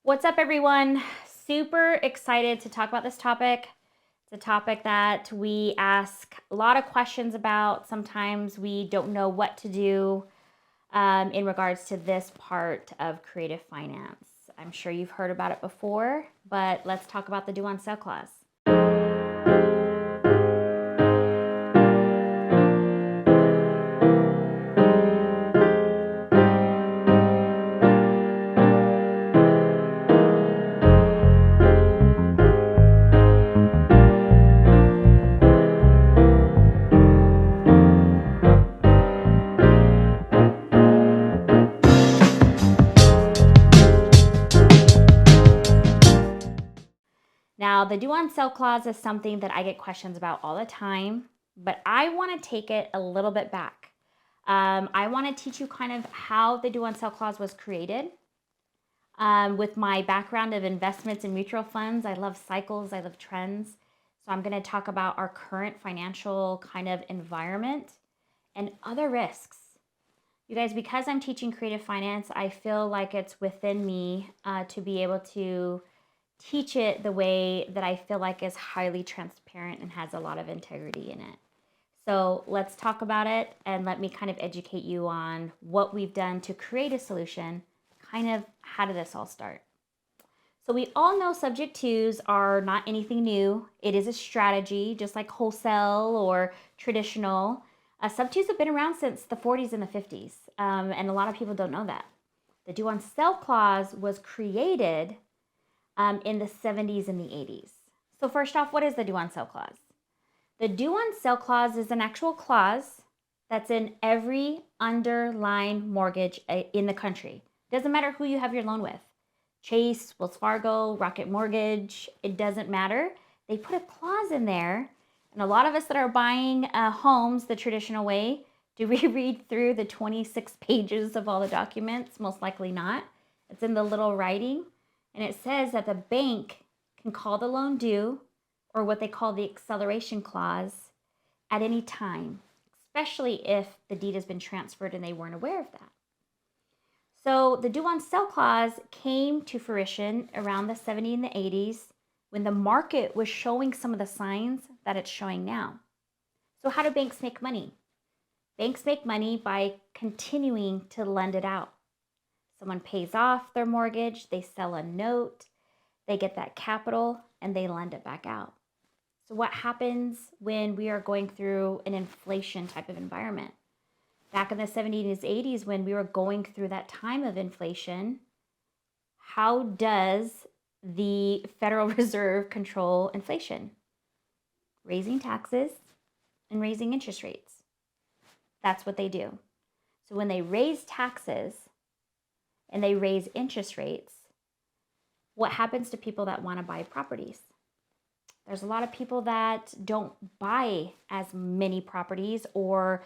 What's up, everyone? Super excited to talk about this topic. It's a topic that we ask a lot of questions about. Sometimes we don't know what to do in regards to this part of creative finance. I'm sure you've heard about it before, but let's talk about the due on sale clause. Now, the due on sale clause is something that I get questions about all the time, but I want to take it a little bit back. I want to teach you kind of how the due on sale clause was created. With my background of investments in mutual funds, I love cycles, I love trends. So I'm going to talk about our current financial kind of environment and other risks. You guys, because I'm teaching creative finance, I feel like it's within me to be able to teach it the way that I feel like is highly transparent and has a lot of integrity in it. So let's talk about it and let me kind of educate you on what we've done to create a solution. Kind of how did this all start? So we all know subject twos are not anything new. It is a strategy, just like wholesale or traditional. Sub twos have been around since the 40s and the 50s, and a lot of people don't know that. The due on sale clause was created in the 70s and the 80s. So first off, what is the due on sale clause? The due on sale clause is an actual clause that's in every underlying mortgage in the country. Doesn't matter who you have your loan with. Chase, Wells Fargo, Rocket Mortgage, it doesn't matter. They put a clause in there. And a lot of us that are buying homes the traditional way, do we read through the 26 pages of all the documents? Most likely not. It's in the little writing. And it says that the bank can call the loan due, or what they call the acceleration clause, at any time, especially if the deed has been transferred and they weren't aware of that. So the due on sale clause came to fruition around the 70s and the 80s when the market was showing some of the signs that it's showing now. So how do banks make money? Banks make money by continuing to lend it out. Someone pays off their mortgage, they sell a note, they get that capital, and they lend it back out. So what happens when we are going through an inflation type of environment? Back in the 70s, 80s, when we were going through that time of inflation, how does the Federal Reserve control inflation? Raising taxes and raising interest rates. That's what they do. So when they raise taxes and they raise interest rates, what happens to people that want to buy properties? There's a lot of people that don't buy as many properties or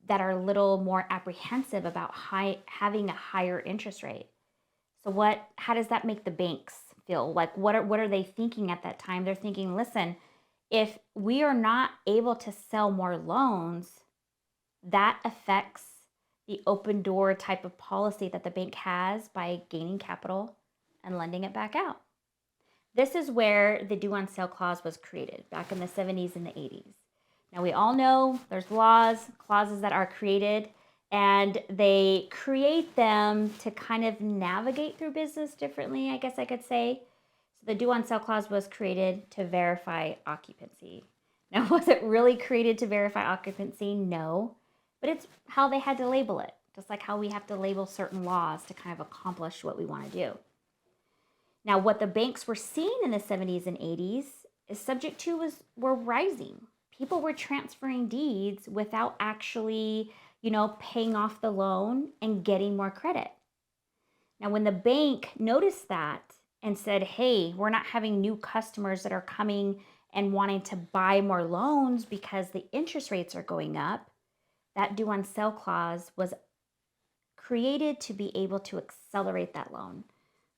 that are a little more apprehensive about having a higher interest rate. So how does that make the banks feel? Like what are they thinking at that time? They're thinking, listen, if we are not able to sell more loans, that affects the open door type of policy that the bank has by gaining capital and lending it back out. This is where the due on sale clause was created back in the 70s and the 80s. Now we all know there's clauses that are created, and they create them to kind of navigate through business differently, I guess I could say. So the due on sale clause was created to verify occupancy. Now, was it really created to verify occupancy? No, but it's how they had to label it, just like how we have to label certain laws to kind of accomplish what we want to do. Now, what the banks were seeing in the 70s and 80s is subject to were rising. People were transferring deeds without actually, paying off the loan and getting more credit. Now, when the bank noticed that and said, hey, we're not having new customers that are coming and wanting to buy more loans because the interest rates are going up, that due on sale clause was created to be able to accelerate that loan.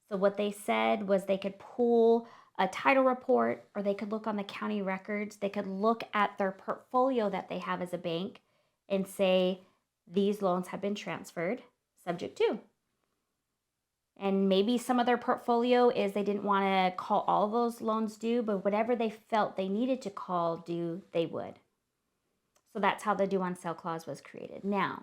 So what they said was they could pull a title report, or they could look on the county records. They could look at their portfolio that they have as a bank and say, these loans have been transferred subject to. And maybe some of their portfolio is they didn't want to call all those loans due, but whatever they felt they needed to call due, they would. So that's how the due on sale clause was created. Now,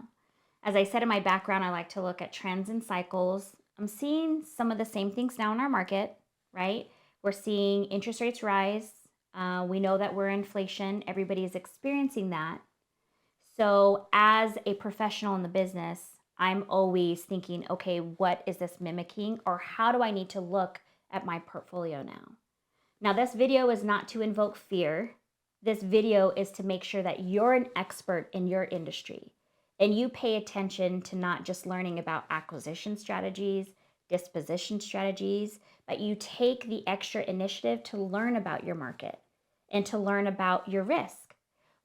as I said in my background, I like to look at trends and cycles. I'm seeing some of the same things now in our market, right? We're seeing interest rates rise. We know that we're in inflation. Everybody is experiencing that. So as a professional in the business, I'm always thinking, okay, what is this mimicking, or how do I need to look at my portfolio now? Now, this video is not to invoke fear. This video is to make sure that you're an expert in your industry and you pay attention to not just learning about acquisition strategies, disposition strategies, but you take the extra initiative to learn about your market and to learn about your risk.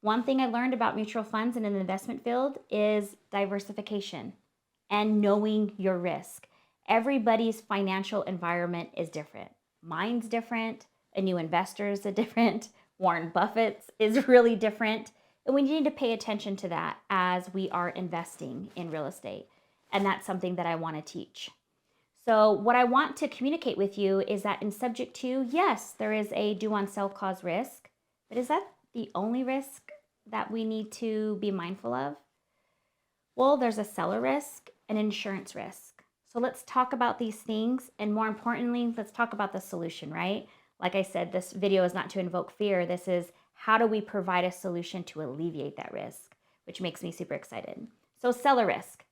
One thing I learned about mutual funds and in the investment field is diversification and knowing your risk. Everybody's financial environment is different. Mine's different. A new investor is different. Warren Buffett's is really different. And we need to pay attention to that as we are investing in real estate. And that's something that I want to teach. So what I want to communicate with you is that in subject to, yes, there is a due on sale clause risk, but is that the only risk that we need to be mindful of? Well, there's a seller risk and insurance risk. So let's talk about these things. And more importantly, let's talk about the solution, right? Like I said, this video is not to invoke fear. This is how do we provide a solution to alleviate that risk, which makes me super excited. So seller risk.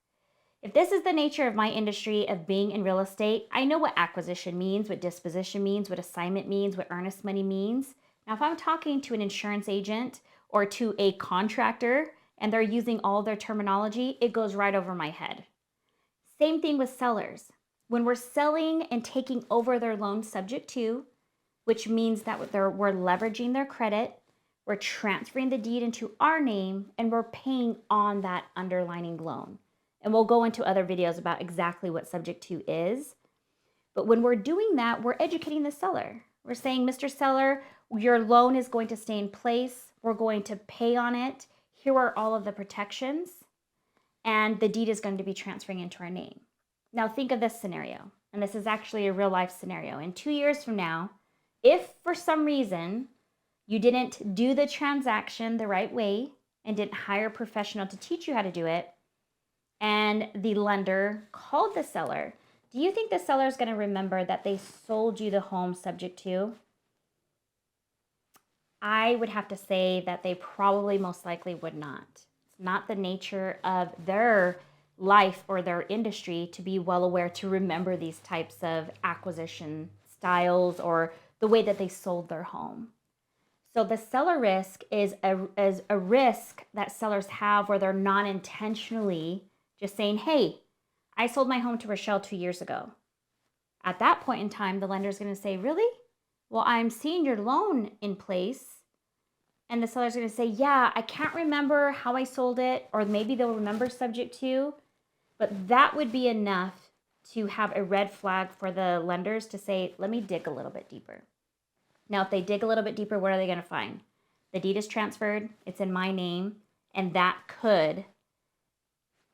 If this is the nature of my industry of being in real estate, I know what acquisition means, what disposition means, what assignment means, what earnest money means. Now, if I'm talking to an insurance agent or to a contractor and they're using all their terminology, it goes right over my head. Same thing with sellers. When we're selling and taking over their loan subject to, which means that we're leveraging their credit, we're transferring the deed into our name, and we're paying on that underlying loan. And we'll go into other videos about exactly what subject to is. But when we're doing that, we're educating the seller. We're saying, Mr. Seller, your loan is going to stay in place. We're going to pay on it. Here are all of the protections. And the deed is going to be transferring into our name. Now think of this scenario. And this is actually a real life scenario. In 2 years from now, if for some reason you didn't do the transaction the right way and didn't hire a professional to teach you how to do it, and the lender called the seller, do you think the seller is going to remember that they sold you the home subject to? I would have to say that they probably most likely would not. It's not the nature of their life or their industry to be well aware to remember these types of acquisition styles or the way that they sold their home. So the seller risk is a risk that sellers have where they're not intentionally just saying, hey, I sold my home to Rochelle 2 years ago. At that point in time, the lender is going to say, really? Well, I'm seeing your loan in place. And the seller's going to say, yeah, I can't remember how I sold it, or maybe they'll remember subject to, but that would be enough to have a red flag for the lenders to say, let me dig a little bit deeper. Now, if they dig a little bit deeper, what are they going to find? The deed is transferred, it's in my name, and that could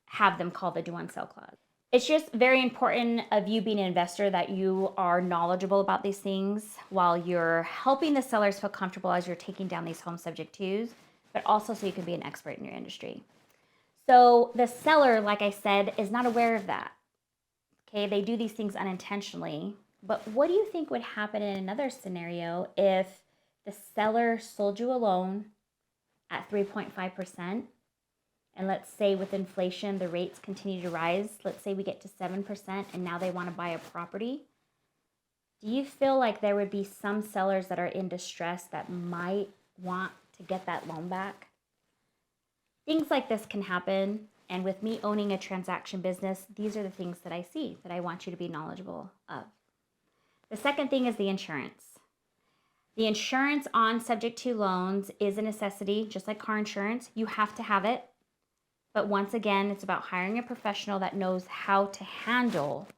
have them call the due on sale clause. It's just very important of you being an investor that you are knowledgeable about these things while you're helping the sellers feel comfortable as you're taking down these home subject tos, but also so you can be an expert in your industry. So the seller, like I said, is not aware of that. Okay, they do these things unintentionally. But what do you think would happen in another scenario if the seller sold you a loan at 3.5%? And let's say with inflation, the rates continue to rise. Let's say we get to 7% and now they want to buy a property. Do you feel like there would be some sellers that are in distress that might want to get that loan back? Things like this can happen. And with me owning a transaction business, these are the things that I see that I want you to be knowledgeable of. The second thing is the insurance. The insurance on subject to loans is a necessity, just like car insurance. You have to have it. But once again, it's about hiring a professional that knows how to handle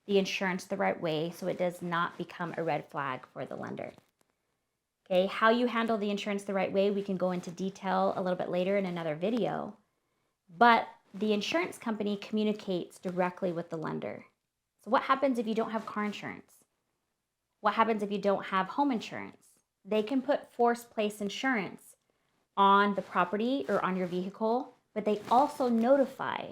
the insurance the right way so it does not become a red flag for the lender. Okay, how you handle the insurance the right way, we can go into detail a little bit later in another video. But the insurance company communicates directly with the lender. So what happens if you don't have car insurance? What happens if you don't have home insurance? They can put forced place insurance on the property or on your vehicle, but they also notify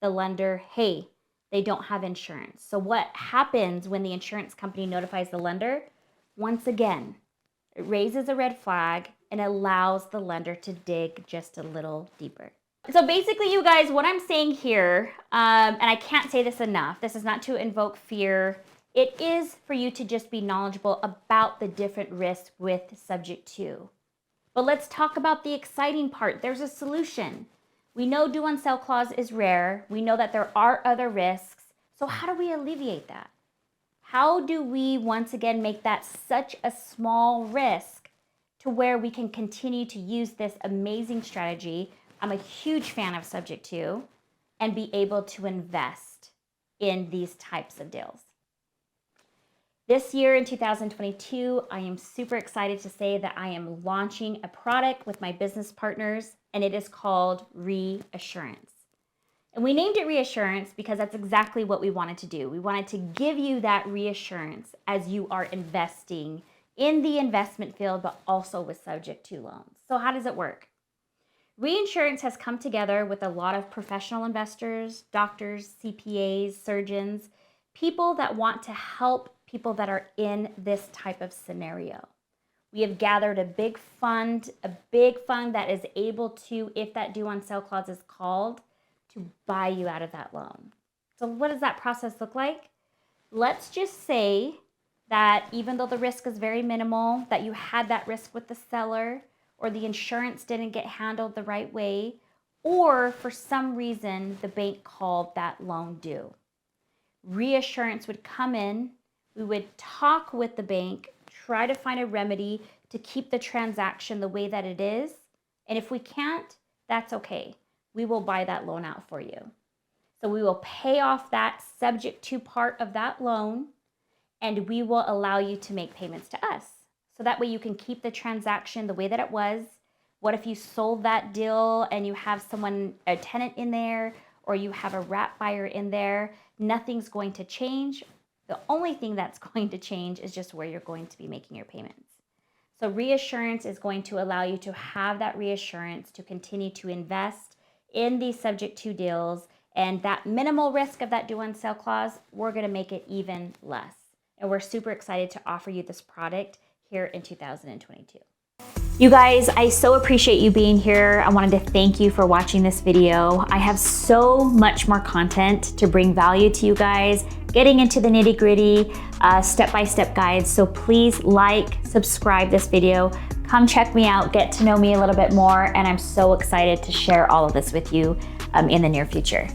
the lender, hey, they don't have insurance. So what happens when the insurance company notifies the lender? Once again, it raises a red flag and allows the lender to dig just a little deeper. So basically, you guys, what I'm saying here, and I can't say this enough, this is not to invoke fear. It is for you to just be knowledgeable about the different risks with subject to. But let's talk about the exciting part. There's a solution. We know due on sale clause is rare. We know that there are other risks. So how do we alleviate that? How do we once again make that such a small risk to where we can continue to use this amazing strategy? I'm a huge fan of subject to, and be able to invest in these types of deals. This year in 2022, I am super excited to say that I am launching a product with my business partners, and it is called Reassurance. And we named it Reassurance because that's exactly what we wanted to do. We wanted to give you that reassurance as you are investing in the investment field, but also with subject to loans. So how does it work? Reassurance has come together with a lot of professional investors, doctors, CPAs, surgeons, people that want to help people that are in this type of scenario. We have gathered a big fund that is able to, if that due on sale clause is called, to buy you out of that loan. So what does that process look like? Let's just say that even though the risk is very minimal, that you had that risk with the seller, or the insurance didn't get handled the right way, or for some reason the bank called that loan due. Reassurance would come in, we would talk with the bank, try to find a remedy to keep the transaction the way that it is, and if we can't, that's okay. We will buy that loan out for you. So we will pay off that subject to part of that loan, and we will allow you to make payments to us. So that way you can keep the transaction the way that it was. What if you sold that deal and you have someone, a tenant in there, or you have a wrap buyer in there? Nothing's going to change. The only thing that's going to change is just where you're going to be making your payments. So Reassurance is going to allow you to have that reassurance to continue to invest in these subject to deals, and that minimal risk of that due on sale clause, we're going to make it even less. And we're super excited to offer you this product here in 2022. You guys, I so appreciate you being here. I wanted to thank you for watching this video. I have so much more content to bring value to you guys, getting into the nitty-gritty, step-by-step guides. So please like, subscribe this video, come check me out, get to know me a little bit more, and I'm so excited to share all of this with you in the near future.